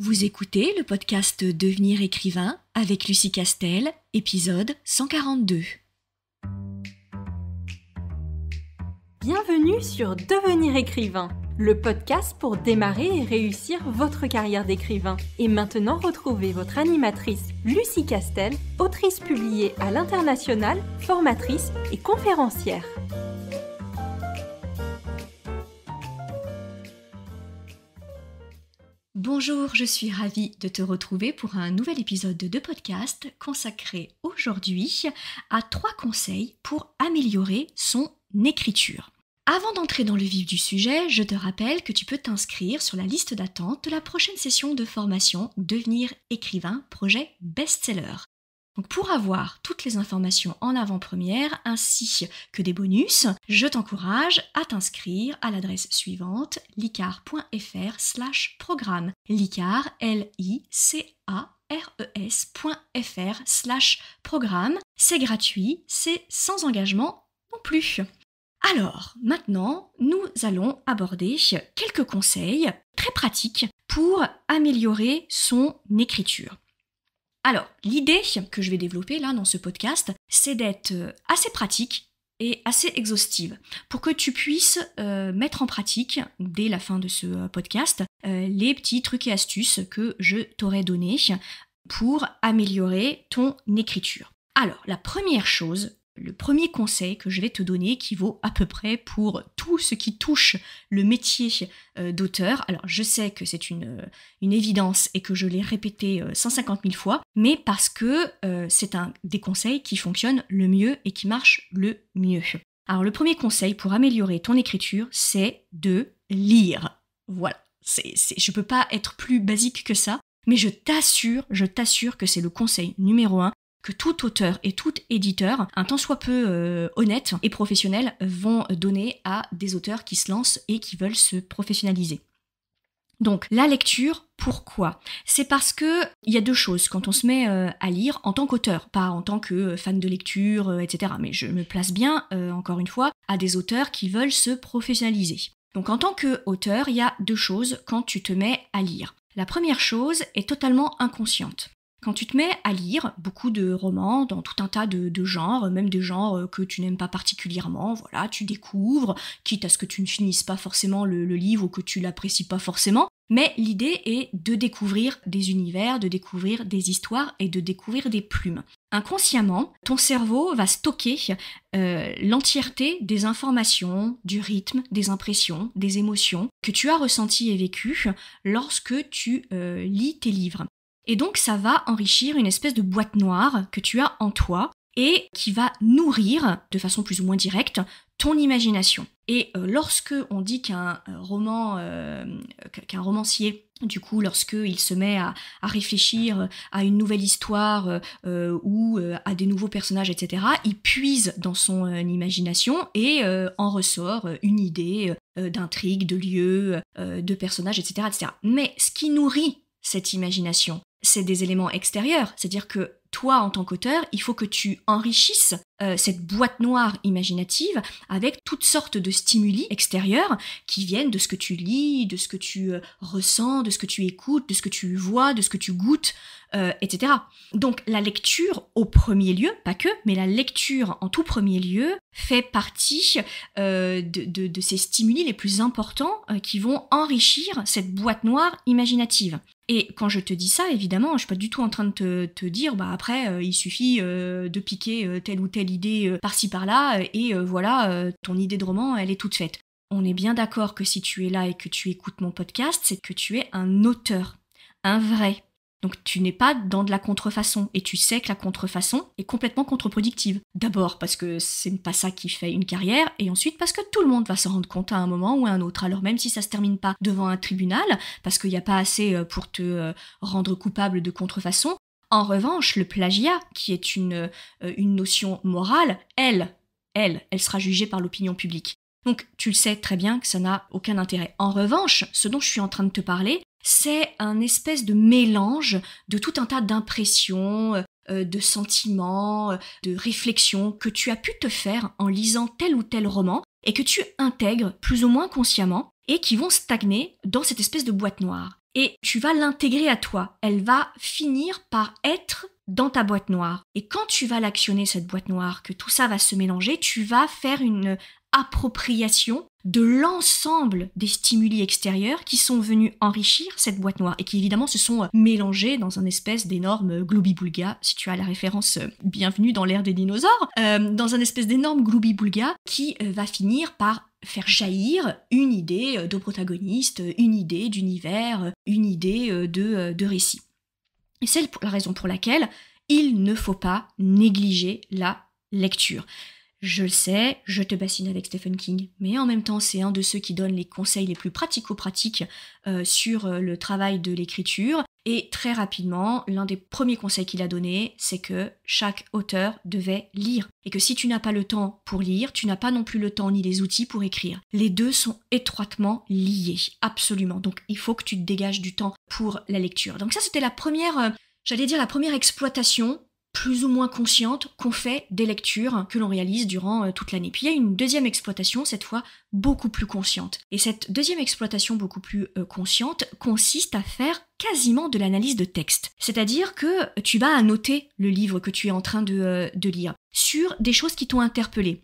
Vous écoutez le podcast Devenir écrivain avec Lucie Castel, épisode 142. Bienvenue sur Devenir écrivain, le podcast pour démarrer et réussir votre carrière d'écrivain. Et maintenant, retrouvez votre animatrice Lucie Castel, autrice publiée à l'international, formatrice et conférencière. Bonjour, je suis ravie de te retrouver pour un nouvel épisode de podcast consacré aujourd'hui à 3 conseils pour améliorer son écriture. Avant d'entrer dans le vif du sujet, je te rappelle que tu peux t'inscrire sur la liste d'attente de la prochaine session de formation Devenir écrivain, projet best-seller. Donc pour avoir toutes les informations en avant-première ainsi que des bonus, je t'encourage à t'inscrire à l'adresse suivante licar.fr/programme. Licar, licares.fr/programme. C'est gratuit, c'est sans engagement non plus. Alors, maintenant, nous allons aborder quelques conseils très pratiques pour améliorer son écriture. Alors, l'idée que je vais développer là dans ce podcast, c'est d'être assez pratique et assez exhaustive pour que tu puisses mettre en pratique, dès la fin de ce podcast, les petits trucs et astuces que je t'aurai donnés pour améliorer ton écriture. Alors, la première chose, le premier conseil que je vais te donner, qui vaut à peu près pour tout ce qui touche le métier d'auteur. Alors, je sais que c'est une évidence et que je l'ai répété 150 000 fois, mais parce que c'est un des conseils qui fonctionne le mieux et qui marche le mieux. Alors, le premier conseil pour améliorer ton écriture, c'est de lire. Voilà, je peux pas être plus basique que ça, mais je t'assure que c'est le conseil numéro 1 que tout auteur et tout éditeur, un tant soit peu honnête et professionnel, vont donner à des auteurs qui se lancent et qui veulent se professionnaliser. Donc, la lecture, pourquoi ? C'est parce que il y a 2 choses quand on se met à lire en tant qu'auteur, pas en tant que fan de lecture, etc. Mais je me place bien, encore une fois, à des auteurs qui veulent se professionnaliser. Donc, en tant qu'auteur, il y a 2 choses quand tu te mets à lire. La première chose est totalement inconsciente. Quand tu te mets à lire beaucoup de romans dans tout un tas de genres, même des genres que tu n'aimes pas particulièrement, voilà, tu découvres, quitte à ce que tu ne finisses pas forcément le livre ou que tu l'apprécies pas forcément, mais l'idée est de découvrir des univers, de découvrir des histoires et de découvrir des plumes. Inconsciemment, ton cerveau va stocker l'entièreté des informations, du rythme, des impressions, des émotions que tu as ressenties et vécues lorsque tu lis tes livres. Et donc ça va enrichir une espèce de boîte noire que tu as en toi et qui va nourrir, de façon plus ou moins directe, ton imagination. Et lorsque on dit qu'un romancier, du coup, lorsqu'il se met à réfléchir à une nouvelle histoire ou à des nouveaux personnages, etc., il puise dans son imagination et en ressort une idée d'intrigue, de lieu, de personnages, etc., etc. Mais ce qui nourrit cette imagination, c'est des éléments extérieurs, c'est-à-dire que toi, en tant qu'auteur, il faut que tu enrichisses cette boîte noire imaginative avec toutes sortes de stimuli extérieurs qui viennent de ce que tu lis, de ce que tu ressens, de ce que tu écoutes, de ce que tu vois, de ce que tu goûtes, etc. Donc la lecture au premier lieu, pas que, mais la lecture en tout premier lieu fait partie de ces stimuli les plus importants qui vont enrichir cette boîte noire imaginative. Et quand je te dis ça, évidemment, je suis pas du tout en train de te dire, après, il suffit de piquer telle ou telle idée par-ci par-là, et voilà, ton idée de roman, elle est toute faite. On est bien d'accord que si tu es là et que tu écoutes mon podcast, c'est que tu es un auteur, un vrai. Donc tu n'es pas dans de la contrefaçon, et tu sais que la contrefaçon est complètement contre-productive. D'abord parce que c'est pas ça qui fait une carrière, et ensuite parce que tout le monde va s'en rendre compte à un moment ou à un autre. Alors même si ça se termine pas devant un tribunal, parce qu'il n'y a pas assez pour te rendre coupable de contrefaçon, en revanche, le plagiat, qui est une notion morale, elle sera jugée par l'opinion publique. Donc tu le sais très bien que ça n'a aucun intérêt. En revanche, ce dont je suis en train de te parler, c'est un espèce de mélange de tout un tas d'impressions, de sentiments, de réflexions que tu as pu te faire en lisant tel ou tel roman et que tu intègres plus ou moins consciemment et qui vont stagner dans cette espèce de boîte noire. et tu vas l'intégrer à toi. Elle va finir par être dans ta boîte noire. Et quand tu vas l'actionner, cette boîte noire, que tout ça va se mélanger, tu vas faire une appropriation de l'ensemble des stimuli extérieurs qui sont venus enrichir cette boîte noire et qui évidemment se sont mélangés dans un espèce d'énorme gloubi-boulga, si tu as la référence, bienvenue dans l'ère des dinosaures, dans un espèce d'énorme gloubi-boulga qui va finir par faire jaillir une idée de protagoniste, une idée d'univers, une idée de récit. Et c'est la raison pour laquelle il ne faut pas négliger la lecture. Je le sais, je te bassine avec Stephen King, mais en même temps, c'est un de ceux qui donne les conseils les plus pratico-pratiques sur le travail de l'écriture. Et très rapidement, l'un des premiers conseils qu'il a donné, c'est que chaque auteur devait lire. Et que si tu n'as pas le temps pour lire, tu n'as pas non plus le temps ni les outils pour écrire. Les deux sont étroitement liés, absolument. Donc il faut que tu te dégages du temps pour la lecture. Donc ça, c'était la première, la première exploitation plus ou moins consciente qu'on fait des lectures que l'on réalise durant toute l'année. Puis il y a une deuxième exploitation, cette fois beaucoup plus consciente. Et cette deuxième exploitation beaucoup plus consciente consiste à faire quasiment de l'analyse de texte. C'est-à-dire que tu vas annoter le livre que tu es en train de lire sur des choses qui t'ont interpellé.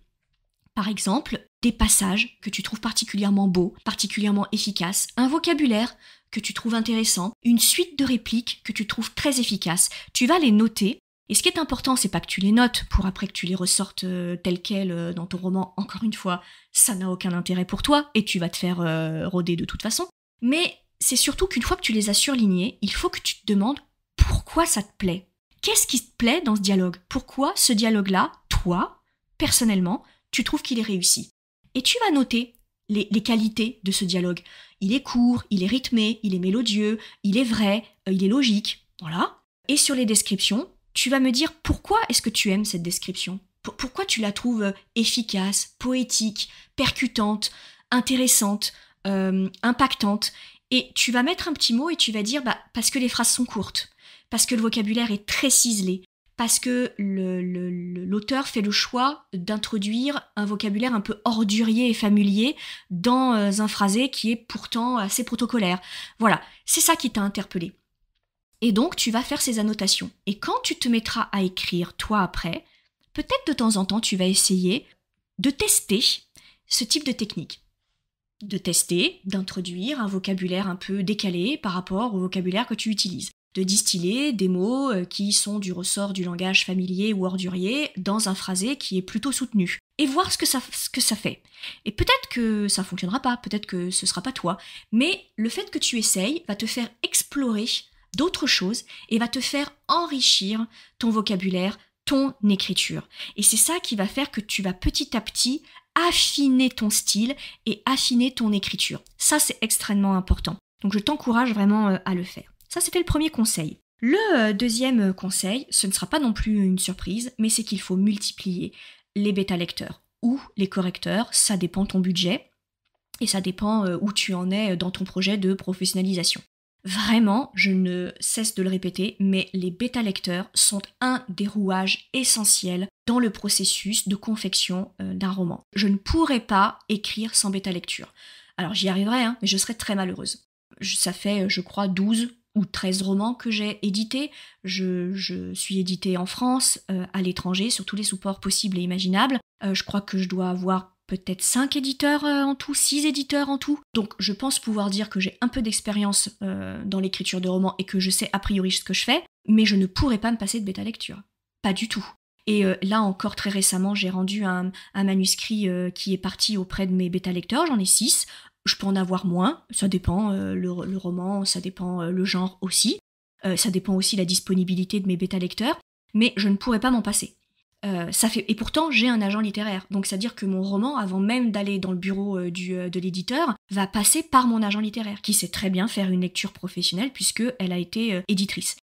Par exemple, des passages que tu trouves particulièrement beaux, particulièrement efficaces, un vocabulaire que tu trouves intéressant, une suite de répliques que tu trouves très efficaces. Tu vas les noter. Et ce qui est important, c'est pas que tu les notes pour après que tu les ressortes telles quelles dans ton roman. Encore une fois, ça n'a aucun intérêt pour toi et tu vas te faire rôder de toute façon. Mais c'est surtout qu'une fois que tu les as surlignés, il faut que tu te demandes pourquoi ça te plaît. Qu'est-ce qui te plaît dans ce dialogue ? Pourquoi ce dialogue-là, toi, personnellement, tu trouves qu'il est réussi ? Et tu vas noter les qualités de ce dialogue. Il est court, il est rythmé, il est mélodieux, il est vrai, il est logique. Voilà. Et sur les descriptions, tu vas me dire pourquoi est-ce que tu aimes cette description ? Pourquoi tu la trouves efficace, poétique, percutante, intéressante, impactante ? Et tu vas mettre un petit mot et tu vas dire parce que les phrases sont courtes, parce que le vocabulaire est très ciselé, parce que l'auteur fait le choix d'introduire un vocabulaire un peu ordurier et familier dans un phrasé qui est pourtant assez protocolaire. Voilà, c'est ça qui t'a interpellé. Et donc, tu vas faire ces annotations. Et quand tu te mettras à écrire, toi, après, peut-être de temps en temps, tu vas essayer de tester ce type de technique. De tester, d'introduire un vocabulaire un peu décalé par rapport au vocabulaire que tu utilises. De distiller des mots qui sont du ressort du langage familier ou ordurier dans un phrasé qui est plutôt soutenu. Et voir ce que ça fait. Et peut-être que ça fonctionnera pas, peut-être que ce sera pas toi. Mais le fait que tu essayes va te faire explorer d'autres choses et va te faire enrichir ton vocabulaire, ton écriture. Et c'est ça qui va faire que tu vas petit à petit affiner ton style et affiner ton écriture. Ça, c'est extrêmement important. Donc, je t'encourage vraiment à le faire. Ça, c'était le premier conseil. Le deuxième conseil, ce ne sera pas non plus une surprise, mais c'est qu'il faut multiplier les bêta-lecteurs ou les correcteurs. Ça dépend de ton budget et ça dépend où tu en es dans ton projet de professionnalisation. Vraiment, je ne cesse de le répéter, mais les bêta-lecteurs sont un des rouages essentiels dans le processus de confection d'un roman. Je ne pourrais pas écrire sans bêta-lecture. Alors j'y arriverai, mais je serais très malheureuse. Ça fait, je crois, 12 ou 13 romans que j'ai édités. Je suis éditée en France, à l'étranger, sur tous les supports possibles et imaginables. Je crois que je dois avoir peut-être 5 éditeurs en tout, 6 éditeurs en tout. Donc je pense pouvoir dire que j'ai un peu d'expérience dans l'écriture de romans et que je sais a priori ce que je fais, mais je ne pourrais pas me passer de bêta-lecture. Pas du tout. Et là encore très récemment, j'ai rendu un manuscrit qui est parti auprès de mes bêta-lecteurs, j'en ai 6. Je peux en avoir moins, ça dépend le roman, ça dépend le genre aussi. Ça dépend aussi la disponibilité de mes bêta-lecteurs, mais je ne pourrais pas m'en passer. Et pourtant, j'ai un agent littéraire. Donc, c'est-à-dire que mon roman, avant même d'aller dans le bureau de l'éditeur, va passer par mon agent littéraire, qui sait très bien faire une lecture professionnelle puisqu'elle a été éditrice.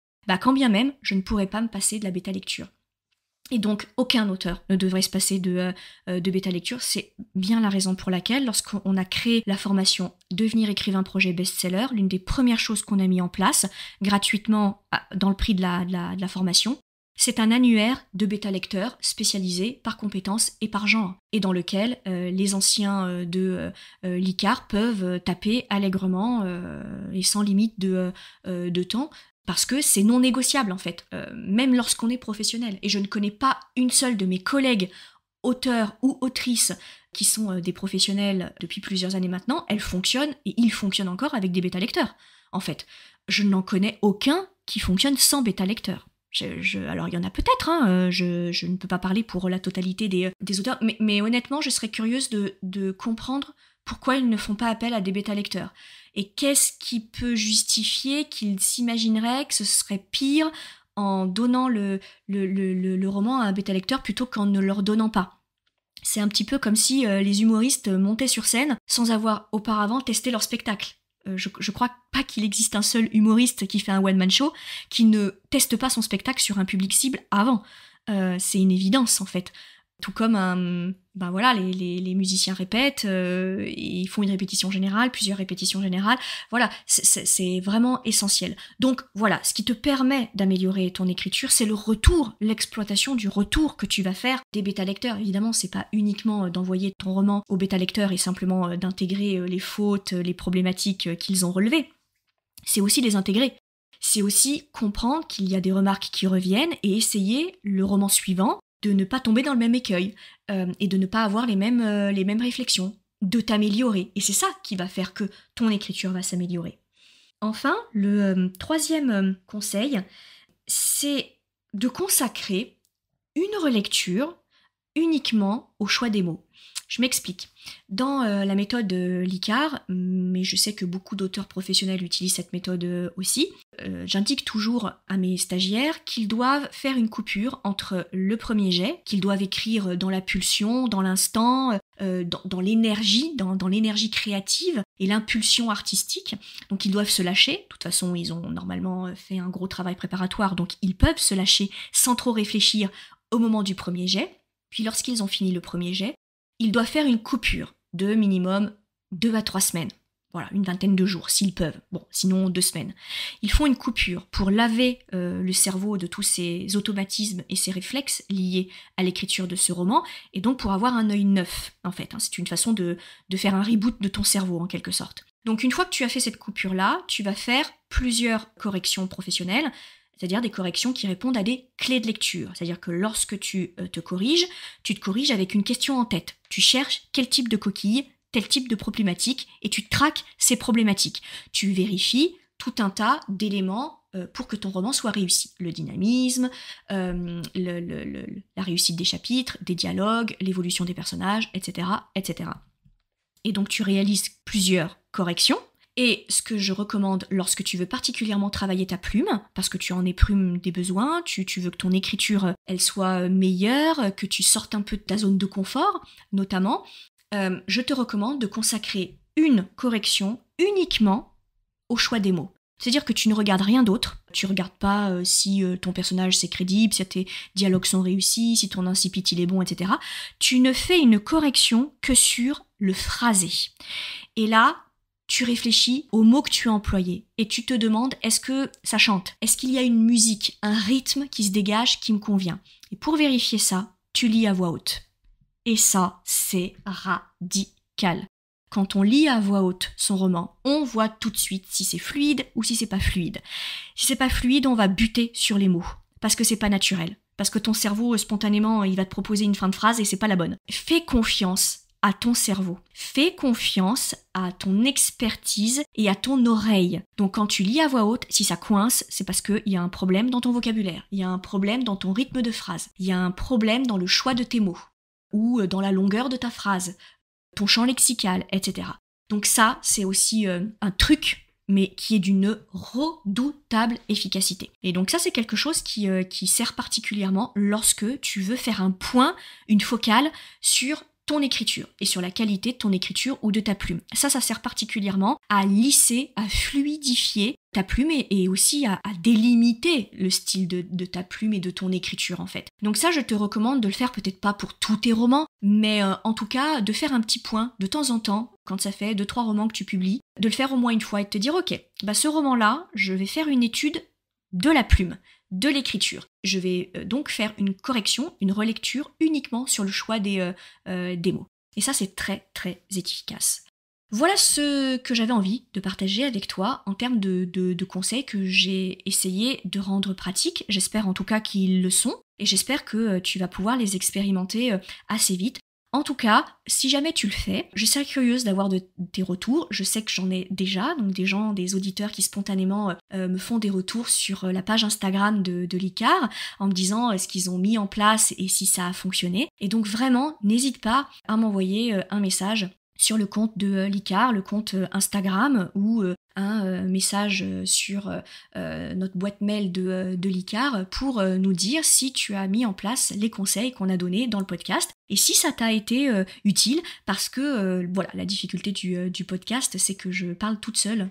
Quand bien même, je ne pourrais pas me passer de la bêta-lecture. Et donc, aucun auteur ne devrait se passer de bêta-lecture. C'est bien la raison pour laquelle, lorsqu'on a créé la formation Devenir écrivain projet best-seller, l'une des premières choses qu'on a mis en place, gratuitement dans le prix de la formation, C'est un annuaire de bêta-lecteurs spécialisés par compétences et par genre, et dans lequel les anciens de l'ICAR peuvent taper allègrement et sans limite de temps, parce que c'est non négociable en fait, même lorsqu'on est professionnel. Et je ne connais pas une seule de mes collègues auteurs ou autrices qui sont des professionnels depuis plusieurs années maintenant, elles fonctionnent, et ils fonctionnent encore avec des bêta-lecteurs. En fait, je n'en connais aucun qui fonctionne sans bêta-lecteur. Alors il y en a peut-être, hein, je ne peux pas parler pour la totalité des auteurs, mais honnêtement je serais curieuse de comprendre pourquoi ils ne font pas appel à des bêta-lecteurs. Et qu'est-ce qui peut justifier qu'ils s'imagineraient que ce serait pire en donnant le roman à un bêta-lecteur plutôt qu'en ne leur donnant pas. C'est un petit peu comme si les humoristes montaient sur scène sans avoir auparavant testé leur spectacle. Je crois pas qu'il existe un seul humoriste qui fait un one-man show qui ne teste pas son spectacle sur un public cible avant. C'est une évidence en fait. Tout comme les musiciens répètent, ils font une répétition générale, plusieurs répétitions générales. Voilà, c'est vraiment essentiel. Donc voilà, ce qui te permet d'améliorer ton écriture, c'est le retour, l'exploitation du retour que tu vas faire des bêta-lecteurs. Évidemment, c'est pas uniquement d'envoyer ton roman aux bêta-lecteurs et simplement d'intégrer les fautes, les problématiques qu'ils ont relevées. C'est aussi les intégrer. C'est aussi comprendre qu'il y a des remarques qui reviennent et essayer le roman suivant de ne pas tomber dans le même écueil et de ne pas avoir les mêmes réflexions, de t'améliorer. Et c'est ça qui va faire que ton écriture va s'améliorer. Enfin, le troisième conseil, c'est de consacrer une relecture uniquement au choix des mots. Je m'explique. Dans la méthode l'ICAR, mais je sais que beaucoup d'auteurs professionnels utilisent cette méthode aussi, j'indique toujours à mes stagiaires qu'ils doivent faire une coupure entre le premier jet, qu'ils doivent écrire dans la pulsion, dans l'instant, dans l'énergie, dans l'énergie créative et l'impulsion artistique. Donc ils doivent se lâcher. De toute façon, ils ont normalement fait un gros travail préparatoire, donc ils peuvent se lâcher sans trop réfléchir au moment du premier jet. Puis lorsqu'ils ont fini le premier jet, ils doivent faire une coupure de minimum 2 à 3 semaines. Voilà, une vingtaine de jours, s'ils peuvent. Bon, sinon 2 semaines. Ils font une coupure pour laver le cerveau de tous ces automatismes et ces réflexes liés à l'écriture de ce roman, et donc pour avoir un œil neuf, en fait. C'est une façon de faire un reboot de ton cerveau, en quelque sorte. Donc une fois que tu as fait cette coupure-là, tu vas faire plusieurs corrections professionnelles, c'est-à-dire des corrections qui répondent à des clés de lecture. C'est-à-dire que lorsque tu te corriges avec une question en tête. Tu cherches quel type de coquille, tel type de problématique, et tu traques ces problématiques. Tu vérifies tout un tas d'éléments pour que ton roman soit réussi. Le dynamisme, la réussite des chapitres, des dialogues, l'évolution des personnages, etc., etc. Et donc tu réalises plusieurs corrections. Et ce que je recommande lorsque tu veux particulièrement travailler ta plume, parce que tu en éprouves des besoins, tu veux que ton écriture elle soit meilleure, que tu sortes un peu de ta zone de confort, notamment, je te recommande de consacrer une correction uniquement au choix des mots. C'est-à-dire que tu ne regardes rien d'autre, tu ne regardes pas si ton personnage c'est crédible, si tes dialogues sont réussis, si ton incipit il est bon, etc. Tu ne fais une correction que sur le phrasé. Et là, tu réfléchis aux mots que tu as employés et tu te demandes est-ce que ça chante ? Est-ce qu'il y a une musique, un rythme qui se dégage qui me convient ? Et pour vérifier ça, tu lis à voix haute. Et ça, c'est radical. Quand on lit à voix haute son roman, on voit tout de suite si c'est fluide ou si c'est pas fluide. Si c'est pas fluide, on va buter sur les mots parce que c'est pas naturel. Parce que ton cerveau, spontanément, il va te proposer une fin de phrase et c'est pas la bonne. Fais confiance à ton cerveau. Fais confiance à ton expertise et à ton oreille. Donc quand tu lis à voix haute, si ça coince, c'est parce qu'il y a un problème dans ton vocabulaire, il y a un problème dans ton rythme de phrase, il y a un problème dans le choix de tes mots, ou dans la longueur de ta phrase, ton champ lexical, etc. Donc ça, c'est aussi un truc, mais qui est d'une redoutable efficacité. Et donc ça, c'est quelque chose qui sert particulièrement lorsque tu veux faire un point, une focale sur ton écriture et sur la qualité de ton écriture ou de ta plume. Ça sert particulièrement à lisser, à fluidifier ta plume et aussi à délimiter le style de ta plume et de ton écriture en fait. Donc ça, je te recommande de le faire peut-être pas pour tous tes romans, mais en tout cas de faire un petit point de temps en temps, quand ça fait 2-3 romans que tu publies, de le faire au moins une fois et de te dire ok, ce roman-là, je vais faire une étude de la plume, de l'écriture. Je vais donc faire une correction, une relecture uniquement sur le choix des mots. Et ça, c'est très, très efficace. Voilà ce que j'avais envie de partager avec toi en termes de conseils que j'ai essayé de rendre pratiques. J'espère en tout cas qu'ils le sont et j'espère que tu vas pouvoir les expérimenter assez vite. En tout cas, si jamais tu le fais, je serais curieuse d'avoir tes retours. Je sais que j'en ai déjà, donc des auditeurs qui spontanément me font des retours sur la page Instagram de l'ICAR en me disant ce qu'ils ont mis en place et si ça a fonctionné. Et donc vraiment, n'hésite pas à m'envoyer un message sur le compte de l'ICAR, le compte Instagram ou un message sur notre boîte mail de l'ICAR pour nous dire si tu as mis en place les conseils qu'on a donnés dans le podcast et si ça t'a été utile parce que voilà, la difficulté du podcast c'est que je parle toute seule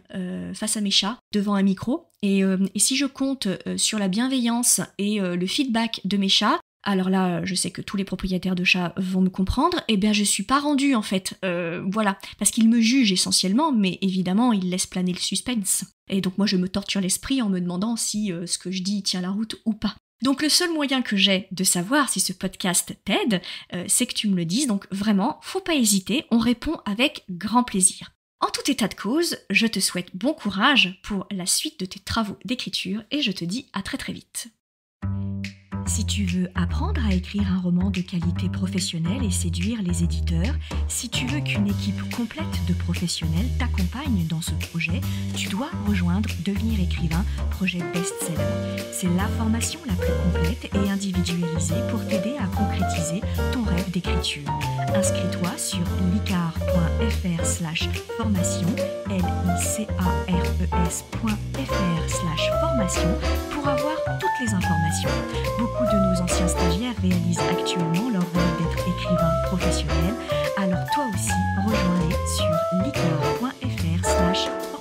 face à mes chats devant un micro et si je compte sur la bienveillance et le feedback de mes chats, alors là, je sais que tous les propriétaires de chats vont me comprendre, eh bien je suis pas rendue en fait, voilà, parce qu'ils me jugent essentiellement, mais évidemment ils laissent planer le suspense. Et donc moi je me torture l'esprit en me demandant si ce que je dis tient la route ou pas. Donc le seul moyen que j'ai de savoir si ce podcast t'aide, c'est que tu me le dises, donc vraiment, faut pas hésiter, on répond avec grand plaisir. En tout état de cause, je te souhaite bon courage pour la suite de tes travaux d'écriture et je te dis à très très vite. Si tu veux apprendre à écrire un roman de qualité professionnelle et séduire les éditeurs, si tu veux qu'une équipe complète de professionnels t'accompagne dans ce projet, tu dois rejoindre Devenir écrivain, projet best-seller. C'est la formation la plus complète et individualisée pour t'aider à concrétiser ton rêve d'écriture. Inscris-toi sur licar.fr/formation, licares.fr/formation pour avoir toutes les informations. Beaucoup de nos anciens stagiaires réalisent actuellement leur rêve d'être écrivain professionnel, alors toi aussi rejoins-les sur licar.fr/formation.